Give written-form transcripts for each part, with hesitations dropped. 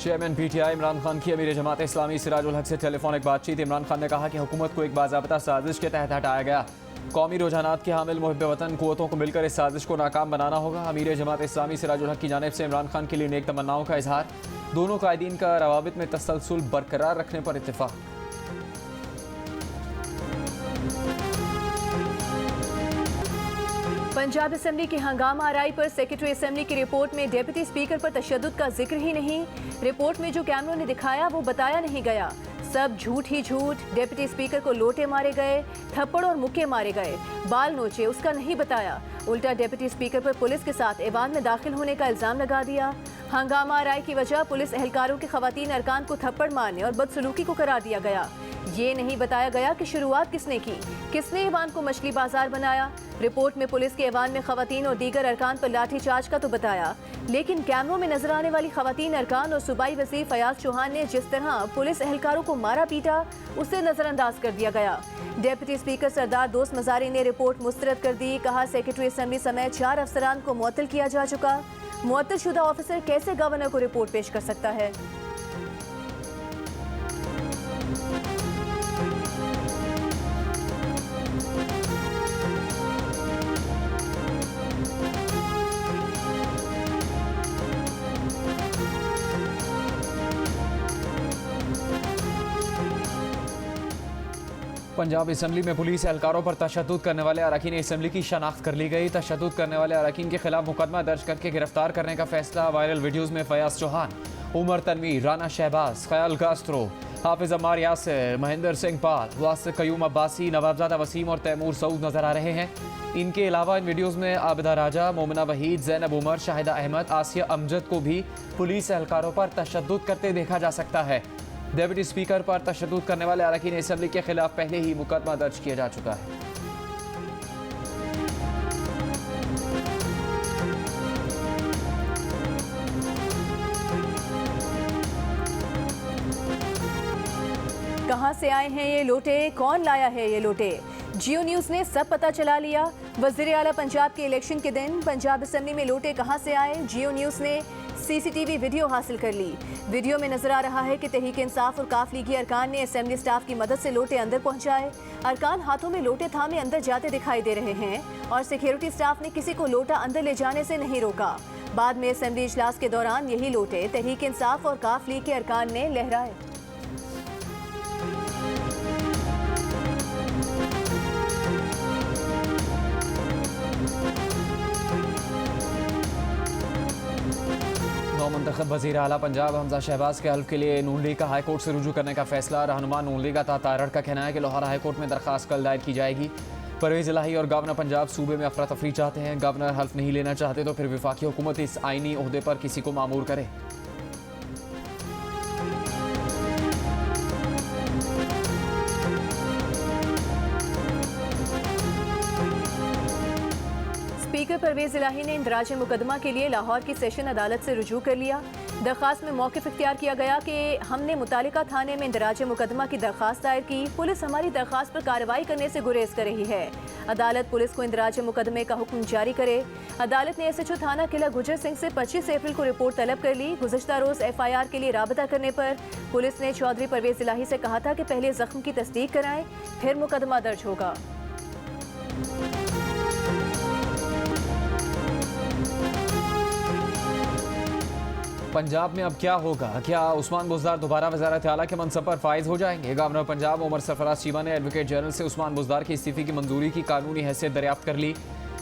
Chairman PTI Imran Khan की अमीर जमात इस्लामी सिराजुल हक से टेलीफोनिक बातचीत। इमरान खान ने कहा कि हुकूमत को एक बाज़ाब्ता साजिश के तहत हटाया गया। कौमी रुझानात के हामिल मुहिब वतन कुव्वतों को मिलकर इस साजिश को नाकाम बनाना होगा। अमीर जमात इस्लामी सिराजुल हक की जानिब से इमरान खान के लिए नेक तमन्नाओं का इजहार। दोनों कायदीन का रवाबित में तसलसल बरकरार रखने पर इत्तेफाक। पंजाब असेंबली की हंगामा आराई पर सेक्रेटरी असेंबली की रिपोर्ट में डिप्टी स्पीकर पर तशद्दुद का जिक्र ही नहीं। रिपोर्ट में जो कैमरों ने दिखाया वो बताया नहीं गया। सब झूठ ही झूठ। डिप्टी स्पीकर को लोटे मारे गए, थप्पड़ और मुक्के मारे गए, बाल नोचे, उसका नहीं बताया। उल्टा डिप्टी स्पीकर पर पुलिस के साथ ऐवान में दाखिल होने का इल्जाम लगा दिया। हंगामा आराई की वजह पुलिस एहलकारों के खवातीन अरकान को थप्पड़ मारने और बदसलूकी को करार दिया गया। ये नहीं बताया गया कि शुरुआत किसने की, किसने ऐवान को मछली बाजार बनाया। रिपोर्ट में पुलिस के ऐवान में खवातीन और दीगर अरकान पर लाठीचार्ज का तो बताया, लेकिन कैमरों में नजर आने वाली खवातीन अरकान और सूबाई वज़ीर फयाज चौहान ने जिस तरह पुलिस एहलकारों को मारा पीटा, उसे नजरअंदाज कर दिया गया। डिप्टी स्पीकर सरदार दोस्त मजारी ने रिपोर्ट मुस्तरद कर दी। कहा, सेक्रेटरी असेंबली समेत 4 अफसरान को मुअत्तल किया जा चुका। मुअत्तल शुदा ऑफिसर कैसे गवर्नर को रिपोर्ट पेश कर सकता है? पंजाब असम्बली में पुलिस एहलकारों पर तशद्दुद करने वाले अरकान असम्बली की शनाख्त कर ली गई। तशद्दुद करने वाले अरकान के खिलाफ मुकदमा दर्ज करके गिरफ्तार करने का फैसला। वायरल वीडियोज़ में फयाज चौहान, उमर तनवीर, राना शहबाज, ख्याल कास्त्रो, हाफिज अम्मार यासिर, महेंद्र सिंह पाल, वासिक कयूम अब्बासी, नवाबजादा वसीम और तैमूर सऊद नजर आ रहे हैं। इनके अलावा इन वीडियोज़ में आबिदा राजा, मोमिना वहीद, जैनब उमर, शाहिदा अहमद, आसिया अमजद को भी पुलिस एहलकारों पर तशद्दुद करते देखा जा सकता है। डिप्टी स्पीकर पर तशद्दुद करने वाले अरकान असम्बली के खिलाफ पहले ही मुकदमा दर्ज किया जा चुका है। कहां से आए हैं ये लोटे, कौन लाया है ये लोटे? जियो न्यूज़ ने सब पता चला लिया। वज़ीर आला पंजाब के इलेक्शन के दिन पंजाब असेंबली में लोटे कहां से आए, जियो न्यूज़ ने सीसीटीवी वीडियो हासिल कर ली। वीडियो में नजर आ रहा है कि तहरीक इंसाफ और काफ लीगी अरकान ने असेंबली स्टाफ की मदद से लोटे अंदर पहुंचाए। अरकान हाथों में लोटे थामे अंदर जाते दिखाई दे रहे हैं और सिक्योरिटी स्टाफ ने किसी को लोटा अंदर ले जाने से नहीं रोका। बाद में असेंबली इजलास के दौरान यही लोटे तहरीक इंसाफ और काफ लीग के अरकान ने लहराए। मुंतखब वज़ीर आला पंजाब हमजा शहबाज के हल्फ के लिए नून लीग का हाईकोर्ट से रुजू करने का फैसला। रहनुमा नून लीग का तारड़ का कहना है कि लाहौर हाईकोर्ट में दरखास्त कल दायर की जाएगी। परवेज इलाही और गवर्नर पंजाब सूबे में अफरा तफरी चाहते हैं। गवर्नर हल्फ नहीं लेना चाहते तो फिर विफाकी हुकूमत इस आईनी ओहदे पर किसी को मामूर करे। स्पीकर परवेज इलाही ने इंदराज मुकदमा के लिए लाहौर की सेशन अदालत से रुजू कर लिया। दरखास्त में मौक़िफ़ इख्तियार किया गया कि हमने मुतालिका थाने में इंदराज मुकदमा की दरखास्त दायर की, पुलिस हमारी दरखास्त पर कार्रवाई करने से गुरेज कर रही है। अदालत पुलिस को इंदराज मुकदमे का हुक्म जारी करे। अदालत ने SHO थाना किला गुजर सिंह से 25 अप्रैल को रिपोर्ट तलब कर ली। गुज़श्ता रोज़ FIR के लिए राबता करने पर पुलिस ने चौधरी परवेज इलाही से कहा था कि पहले जख्म की तस्दीक कराएं, फिर मुकदमा दर्ज होगा। पंजाब में अब क्या होगा? क्या उस्मान बुज़दार दोबारा वज़ारत आला के मनसब पर फाइज हो जाएंगे? गवर्नर पंजाब उमर सरफराज चीमा ने एडवोकेट जनरल से उस्मान बुज़दार के इस्तीफ़े की मंजूरी की कानूनी हैसियत दरियाफ्त कर ली।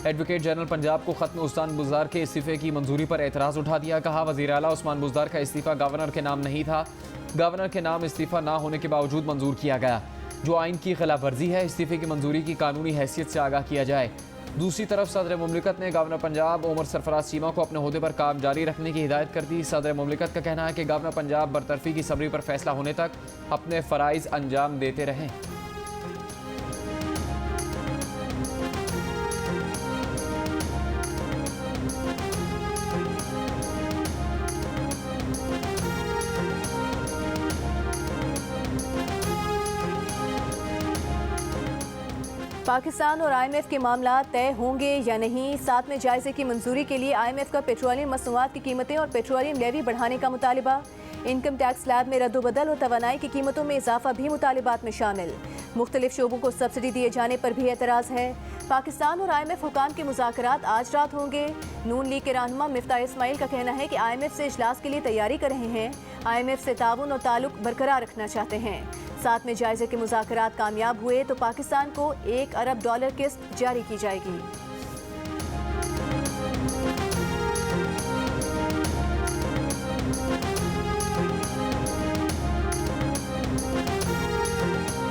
एडवोकेट जनरल पंजाब को ख़त में उस्मान बुज़दार के इस्तीफ़े की मंजूरी पर एतराज़ उठा दिया। कहा, वज़ीर आला उस्मान बुज़दार का इस्तीफ़ा गवर्नर के नाम नहीं था। गवर्नर के नाम इस्तीफ़ा ना होने के बावजूद मंजूर किया गया, जो आइन की खिलाफ वर्जी है। इस्तीफ़े की मंजूरी की कानूनी हैसियत से आगाह किया जाए। दूसरी तरफ सदर मुमलिकत ने गवर्नर पंजाब उमर सरफराज चीमा को अपने ओहदे पर काम जारी रखने की हिदायत कर दी। सदर मुमलिकत का कहना है कि गवर्नर पंजाब बरतरफी की सबरी पर फैसला होने तक अपने फ़राइज़ अंजाम देते रहें। पाकिस्तान और IMF के मामला तय होंगे या नहीं? साथ में जायजे की मंजूरी के लिए IMF का पेट्रोलियम मसनूआत की कीमतें और पेट्रोलियम लेवी बढ़ाने का मुतालिबा। इनकम टैक्स स्लैब में रद्दोबदल और तवानाई की कीमतों में इजाफा भी मुतालिबात में शामिल। मुख्तलिफ शोबों को सब्सिडी दिए जाने पर भी एतराज़ है। पाकिस्तान और IMF हुकाम के मुज़ाकरात आज रात होंगे। नून लीग के रहनुमा मिफ्ताह इस्माइल का कहना है कि IMF से इजलास के लिए तैयारी कर रहे हैं। IMF से ताउन और ताल्लुक बरकरार रखना चाहते हैं। साथ में जायजे के मुज़ाकरात कामयाब हुए तो पाकिस्तान को $1 अरब किस्त जारी की जाएगी।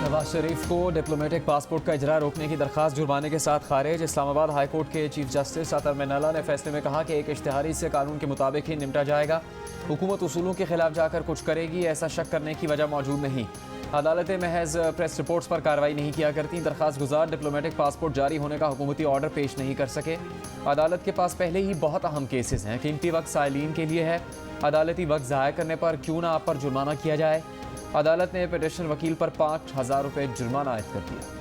नवाज शरीफ को डिप्लोमेटिक पासपोर्ट का इजरा रोकने की दरखास्त जुर्माने के साथ खारिज। इस्लामाबाद हाई कोर्ट के चीफ जस्टिस अतर मिनल्ला ने फैसले में कहा कि एक इश्तिहारी से कानून के मुताबिक ही निपटा जाएगा। हुकूमत उसूलों के खिलाफ जाकर कुछ करेगी, ऐसा शक करने की वजह मौजूद नहीं। अदालतें महज प्रेस रिपोर्ट्स पर कार्रवाई नहीं किया करती। दरखास्त गुजार डिप्लोमेटिक पासपोर्ट जारी होने का हुकूमती ऑर्डर पेश नहीं कर सके। अदालत के पास पहले ही बहुत अहम केसेस हैं। कीमती वक्त साइलिन के लिए है। अदालती वक्त ज़ाया करने पर क्यों ना आप पर जुर्माना किया जाए। अदालत ने पिटिशन वकील पर ₹5000 जुर्माना आयद कर दिया।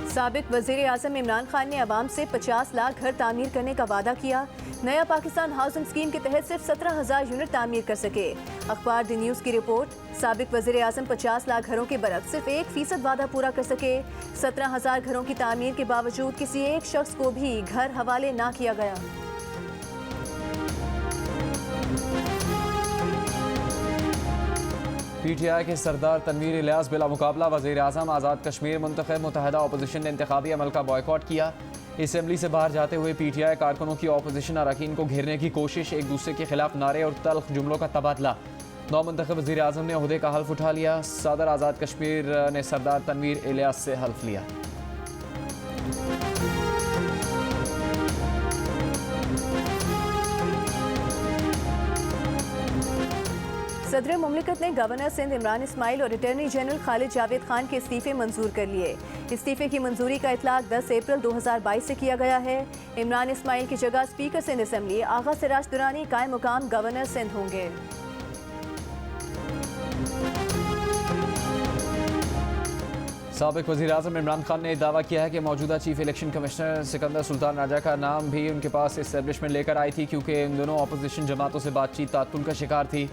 साबिक वज़ीर आज़म इमरान खान ने अवाम से 50 लाख घर तामीर करने का वादा किया। नया पाकिस्तान हाउसिंग स्कीम के तहत सिर्फ 17,000 यूनिट तामीर कर सके। अखबार द न्यूज़ की रिपोर्ट। साबिक वज़ीर आज़म 50 लाख घरों के बरक्स सिर्फ 1% वादा पूरा कर सके। 17,000 घरों की तामीर के बावजूद किसी एक शख्स को भी घर हवाले ना किया गया। PTI के सरदार तनवीर इलियास बिला मुकाबला वज़ीर आज़म आज़ाद कश्मीर मुंतखब। मुत्तहदा अपोजिशन ने इंतखाबी अमल का बॉयकॉट किया। असम्बली से बाहर जाते हुए PTI कारकुनों की अपोजिशन अरकान को घेरने की कोशिश, एक दूसरे के खिलाफ नारे और तल्ख जुमलों का तबादला। नौमुंतखब वज़ीर आज़म ने ओहदे का हल्फ उठा लिया। सदर आज़ाद कश्मीर ने सरदार तनवीर इलियास से हल्फ लिया। सदर मुमलिकत ने गवर्नर सिंध इमरान इस्माइल और अटॉर्नी जनरल खालिद जावेद खान के इस्तीफे मंजूर कर लिए। इस्तीफे की मंजूरी का इतलाक 10 अप्रैल 2022 से किया गया है। इमरान इस्माइल की जगह स्पीकर सिंध असम्बली आगा सिराज दुरानी कायम मुकाम गवर्नर सिंध होंगे। साबिक वज़ीर आज़म इमरान खान ने दावा किया है कि मौजूदा chief election commissioner Sikandar Sultan Raja का नाम भी उनके पास इस्टेब्लिशमेंट लेकर आई थी, क्योंकि इन दोनों अपोजिशन जमातों से बातचीत तातुल का शिकार थी।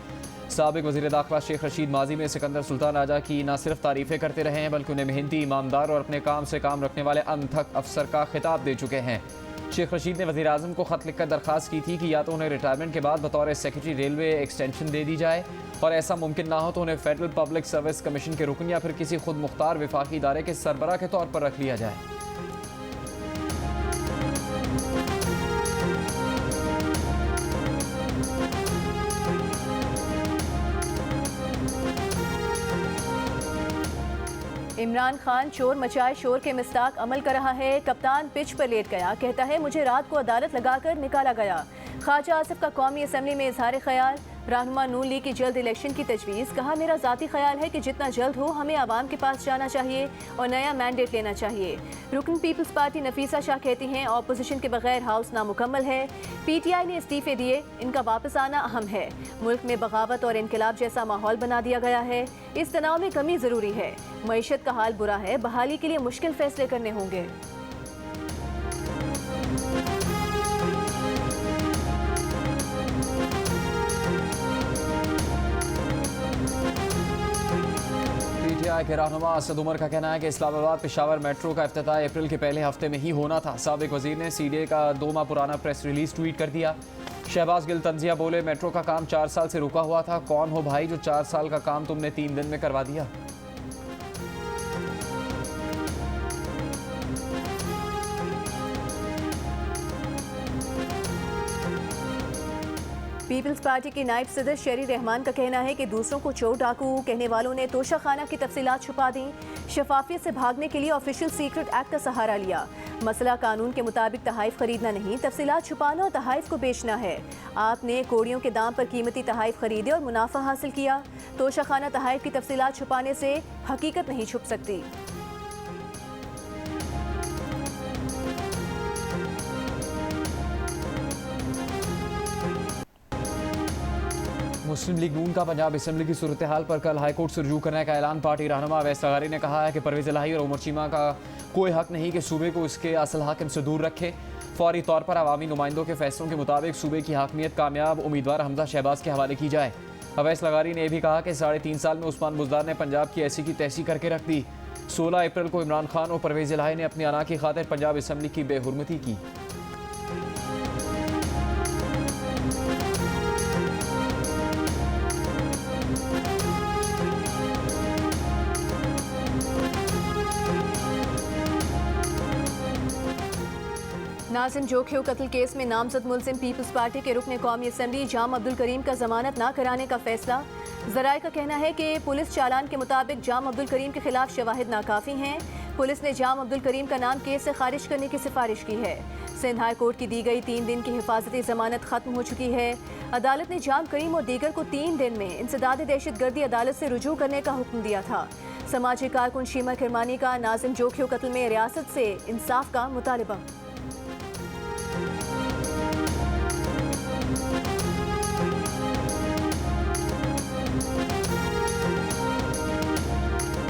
साबिक वज़ीर दाखिला शेख रशीद माजी में सिकंदर सुल्तान राजा की न सिर्फ तारीफ़ें करते रहे हैं, बल्कि उन्हें मेहनती, ईमानदार और अपने काम से काम रखने वाले अनथक अफसर का खिताब दे चुके हैं। शेख रशीद ने वज़ीर आज़म को ख़त लिखकर दरख्वास्त की थी कि या तो उन्हें रिटायरमेंट के बाद बतौर सेक्रेटरी रेलवे एक्सटेंशन दे दी जाए, और ऐसा मुमकिन ना हो तो उन्हें फेडरल पब्लिक सर्विस कमीशन के रुकन या फिर किसी खुद मुख्तार विफाकी इदारे के सरबरा के तौर पर रख लिया जाए। इमरान खान चोर मचाए शोर के मिस्ताक अमल कर रहा है। कप्तान पिच पर लेट गया, कहता है मुझे रात को अदालत लगाकर निकाला गया। ख्वाजा आसिफ का कौमी असम्बली में इजहार ख्याल। रहनुमा नून लीग की जल्द इलेक्शन की तजवीज़। कहा मेरा ज़ाती ख्याल है कि जितना जल्द हो हमें आवाम के पास जाना चाहिए और नया मैंडेट लेना चाहिए। रुकन पीपल्स पार्टी नफीसा शाह कहती हैं ऑपोजिशन के बगैर हाउस नामुकम्मल है। PTI ने इस्तीफे दिए, इनका वापस आना अहम है। मुल्क में बगावत और इनकलाब जैसा माहौल बना दिया गया है। इस तनाव में कमी ज़रूरी है। मईशत का हाल बुरा है, बहाली के लिए मुश्किल फैसले करने होंगे। PTI के रहनुमा असद उमर का कहना है कि इस्लामाबाद पेशावर मेट्रो का इफ्तिताह अप्रैल के पहले हफ्ते में ही होना था। साबिक वजीर ने CDA का 2 माह पुराना प्रेस रिलीज ट्वीट कर दिया। शहबाज गिल तंजिया बोले मेट्रो का काम 4 साल से रुका हुआ था। कौन हो भाई जो 4 साल का काम तुमने 3 दिन में करवा दिया। पीपल्स पार्टी के नायब सदर शेरी रहमान का कहना है कि दूसरों को चोर डाकू कहने वालों ने तोशाखाना की तफसीलात छुपा दी। शफाफियत से भागने के लिए ऑफिशियल सीक्रेट एक्ट का सहारा लिया। मसला कानून के मुताबिक तहाइफ खरीदना नहीं, तफसीलात छुपाना और तहाइफ को बेचना है। आपने कोड़ियों के दाम पर कीमती तहाइफ खरीदे और मुनाफा हासिल किया। तोशाखाना तहाइफ की तफसीलात छुपाने से हकीकत नहीं छुप सकती। मुस्लिम लीग नून का पंजाब असेंबली की सूरत हाल पर कल हाईकोर्ट से रुजू करने का ऐलान। पार्टी रहनुमा अवैस लगारी ने कहा है कि परवेज इलाही और उमर चीमा का कोई हक नहीं कि सूबे को इसके असल हाकिम से दूर रखे। फौरी तौर पर अवामी नुमाइंदों के फैसलों के मुताबिक सूबे की हाकमियत कामयाब उम्मीदवार हमजा शहबाज के हवाले की जाए। अवैस लगारी ने यह भी कहा कि 3.5 साल में उस्मान बुज़दार ने पंजाब की ऐसी की तैसी करके रख दी। 16 अप्रैल को इमरान खान और परवेज इलाही ने अपनी अना की खातिर पंजाब असेंबली की बेहुरमती की। नाजिम जोखियो कत्ल केस में नामजद मुलजिम पीपल्स पार्टी के रुकन कौमी असेंबली जाम अब्दुल करीम का जमानत न कराने का फैसला। जराये का कहना है कि पुलिस चालान के मुताबिक जाम अब्दुल करीम के खिलाफ शवाहिद नाकाफी हैं। पुलिस ने जाम अब्दुल करीम का नाम केस से खारिज करने की सिफारिश की है। सिंध हाई कोर्ट की दी गई 3 दिन की हिफाजती जमानत खत्म हो चुकी है। अदालत ने जाम करीम और दीगर को 3 दिन में इंसदाद दहशतगर्दी अदालत से रुजू करने का हुक्म दिया था। समाजी कारकुन शीमा किरमानी का नाजिम जोखियो कत्ल में रियासत से इंसाफ का मुतालबा।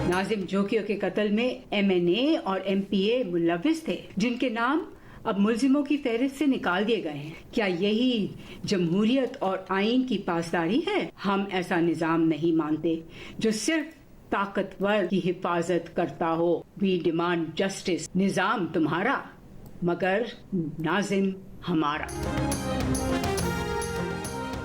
नाजिम जोखियो के कत्ल में MNA और MPA मुलविस थे, जिनके नाम अब मुल्जिमों की फहरिस्त से निकाल दिए गए हैं। क्या यही जमहूरियत और आइन की पासदारी है? हम ऐसा निजाम नहीं मानते जो सिर्फ ताकतवर की हिफाजत करता हो। We demand justice. निजाम तुम्हारा मगर नाजिम हमारा।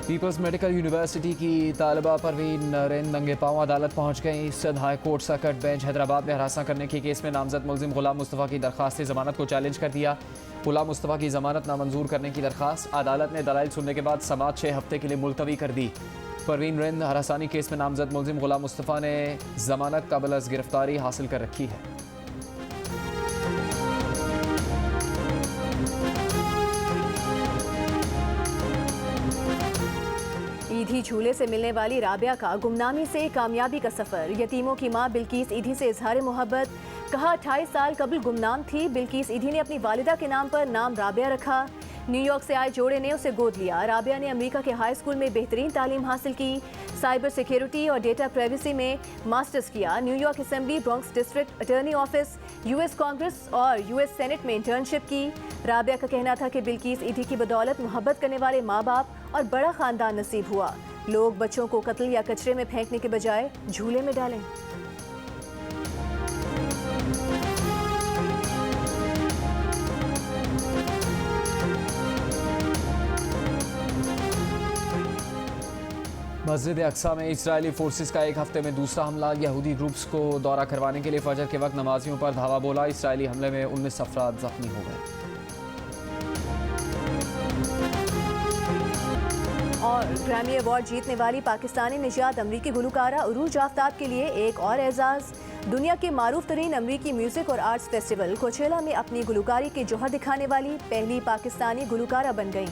पीपल्स मेडिकल यूनिवर्सिटी की तालिबा परवीन नरेन नंगे पांव अदालत पहुंच गई। Sindh high court circuit bench Hyderabad में हरासा करने के केस में नामजद मुलजिम गुलाम मुस्तफ़ा की दरखास्त जमानत को चैलेंज कर दिया। गुलाम मुस्तफ़ा की जमानत नामंजूर करने की दरखास्त अदालत ने दलाइल सुनने के बाद समाअत 6 हफ्ते के लिए मुलतवी कर दी। परवीन नरेन हरासानी केस में नामजद मुलजिम गुलाम मुस्तफ़ा ने जमानत कबल अज़ गिरफ्तारी हासिल कर रखी है। ईदी झूले से मिलने वाली राबिया का गुमनामी से कामयाबी का सफर। यतीमों की मां बिल्किस ईदी से इजहार मोहब्बत। कहा 28 साल कबल गुमनाम थी। बिल्किस ईदी ने अपनी वालिदा के नाम पर नाम राबिया रखा। न्यूयॉर्क से आए जोड़े ने उसे गोद लिया। राबिया ने अमेरिका के हाई स्कूल में बेहतरीन तालीम हासिल की। साइबर सिक्योरिटी और डेटा प्राइवेसी में मास्टर्स किया। New York assembly, Bronx district attorney office, US Congress और US सेनेट में इंटर्नशिप की। राबिया का कहना था कि बिल्किस ईदी की बदौलत मोहब्बत करने वाले माँ बाप और बड़ा खानदान नसीब हुआ। लोग बच्चों को कत्ल या कचरे में फेंकने के बजाय झूले में डालें। मस्जिद अक्सा में इजरायली फोर्सेस का एक हफ्ते में दूसरा हमला। यहूदी ग्रुप्स को दौरा करवाने के लिए फजर के वक्त नमाजियों पर धावा बोला। इजरायली हमले में 19 अफराद जख्मी हो गए। और ग्रैमी अवार्ड जीतने वाली पाकिस्तानी निजात अमरीकी गुलकारा उरूज आफ्ताब के लिए एक और एजाज। दुनिया के मारूफ तरीन अमरीकी म्यूजिक और आर्ट्स फेस्टिवल कोचेला में अपनी गुलकारी के जौहर दिखाने वाली पहली पाकिस्तानी गुलकारा बन गईं।